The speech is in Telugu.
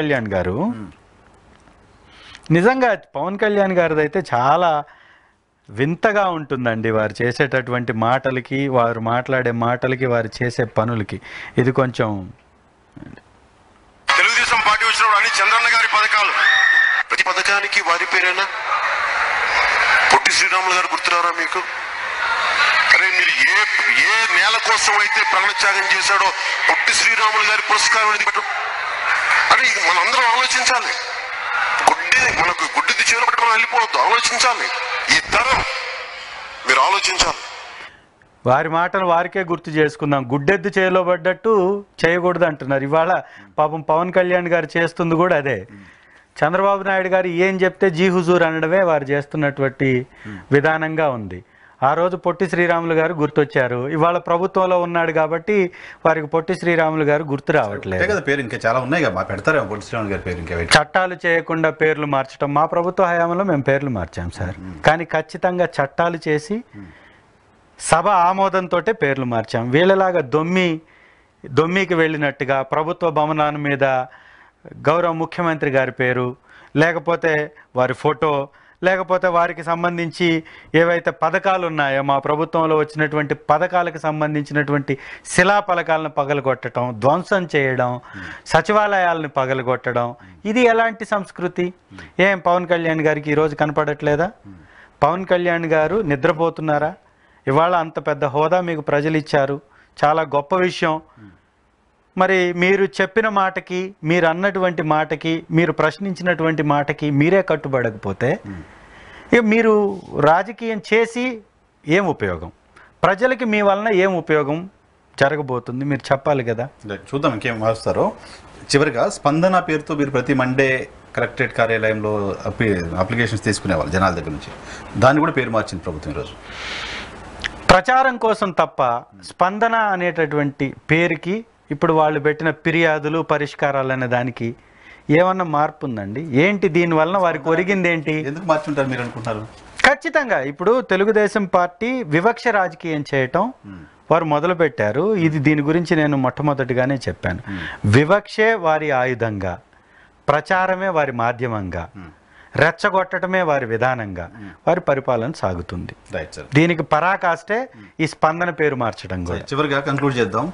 కళ్యాణ్ గారు. నిజంగా పవన్ కళ్యాణ్ గారిది అయితే చాలా వింతగా ఉంటుందండి. వారు చేసేటటువంటి మాటలకి, వారు మాట్లాడే మాటలకి, వారు చేసే పనులకి. ఇది కొంచెం తెలుగుదేశం పార్టీ వచ్చినప్పుడు అన్ని చంద్రన్న గారి పథకాలు, ప్రతి పథకానికి వారి పేరేనా? పొట్టి శ్రీరాములు గారు గుర్తురారా మీకు? అరే మీరు ఏ నేల కోసం అయితే ప్రాణత్యాగం చేశాడో పొట్టి శ్రీరాములు గారి పురస్కారం అనేది పెట్టు. అరే ఇది మనందరం ఆలోచించాలి. మనకు గుడ్డిది చేరు పట్టుకొని వెళ్ళిపోవద్దు, ఆలోచించాలి. ఈ తరం మీరు ఆలోచించాలి. వారి మాటలు వారికే గుర్తు చేసుకుందాం. గుడ్డెద్దు చేలో పడ్డట్టు చేయకూడదు అంటున్నారు. ఇవాళ పాపం పవన్ కళ్యాణ్ గారు చేస్తుంది కూడా అదే. చంద్రబాబు నాయుడు గారు ఏం చెప్తే జీ హుజూర్ అనడమే వారు చేస్తున్నటువంటి విధానంగా ఉంది. ఆ రోజు పొట్టి శ్రీరాములు గారు గుర్తొచ్చారు. ఇవాళ ప్రభుత్వంలో ఉన్నాడు కాబట్టి వారికి పొట్టి శ్రీరాములు గారు గుర్తు రావట్లేదు. పేరు ఇంకా చాలా ఉన్నాయి కదా, పెడతారేమో పొట్టి శ్రీరాములు గారి పేరు. ఇంకా చట్టాలు చేయకుండా పేర్లు మార్చడం, మా ప్రభుత్వ హయాంలో మేము పేర్లు మార్చాం సార్. కానీ ఖచ్చితంగా చట్టాలు చేసి సభ ఆమోదంతో పేర్లు మార్చాం. వీళ్ళలాగా దొమ్మికి వెళ్ళినట్టుగా ప్రభుత్వ భవనాల మీద గౌరవ ముఖ్యమంత్రి గారి పేరు, లేకపోతే వారి ఫోటో, లేకపోతే వారికి సంబంధించి ఏవైతే పథకాలు ఉన్నాయో మా ప్రభుత్వంలో వచ్చినటువంటి పథకాలకు సంబంధించినటువంటి శిలాఫలకాలను పగలగొట్టడం, ధ్వంసం చేయడం, సచివాలయాలను పగలగొట్టడం, ఇది ఎలాంటి సంస్కృతి? ఏం పవన్ కళ్యాణ్ గారికి ఈరోజు కనపడట్లేదా? పవన్ కళ్యాణ్ గారు నిద్రపోతున్నారా? ఇవాళ అంత పెద్ద హోదా మీకు ప్రజలు ఇచ్చారు, చాలా గొప్ప విషయం. మరి మీరు చెప్పిన మాటకి, మీరు అన్నటువంటి మాటకి, మీరు ప్రశ్నించినటువంటి మాటకి మీరే కట్టుబడకపోతే ఇక మీరు రాజకీయం చేసి ఏం ఉపయోగం? ప్రజలకి మీ వలన ఏం ఉపయోగం జరగబోతుంది? మీరు చెప్పాలి కదా. చూద్దాం ఇంకేం మారుస్తారో. చివరిగా స్పందన పేరుతో మీరు ప్రతి మండే కలెక్టరేట్ కార్యాలయంలో అప్లికేషన్స్ తీసుకునేవాళ్ళు జనాల దగ్గర నుంచి. దాన్ని కూడా పేరు మార్చింది ప్రభుత్వం ఈరోజు. ప్రచారం కోసం తప్ప స్పందన అనేటటువంటి పేరుకి ఇప్పుడు వాళ్ళు పెట్టిన ఫిర్యాదులు, పరిష్కారాలు అనే దానికి ఏమన్నా మార్పు ఉందండి? ఏంటి దీనివలన వారికి ఒరిగింది ఏంటి? ఎందుకు మార్చుంటారు మీరు అనుకుంటున్నారు? ఖచ్చితంగా ఇప్పుడు తెలుగుదేశం పార్టీ వివక్ష రాజకీయం చేయటం వారు మొదలుపెట్టారు. ఇది దీని గురించి నేను మొట్టమొదటిగానే చెప్పాను. వివక్షే వారి ఆయుధంగా, ప్రచారమే వారి మాధ్యమంగా, రెచ్చగొట్టడమే వారి విధానంగా వారి పరిపాలన సాగుతుంది. దీనికి పరాకాష్టే ఈ స్పందన పేరు మార్చడం కూడా. చివరిగా కంక్లూడ్ చేద్దాం.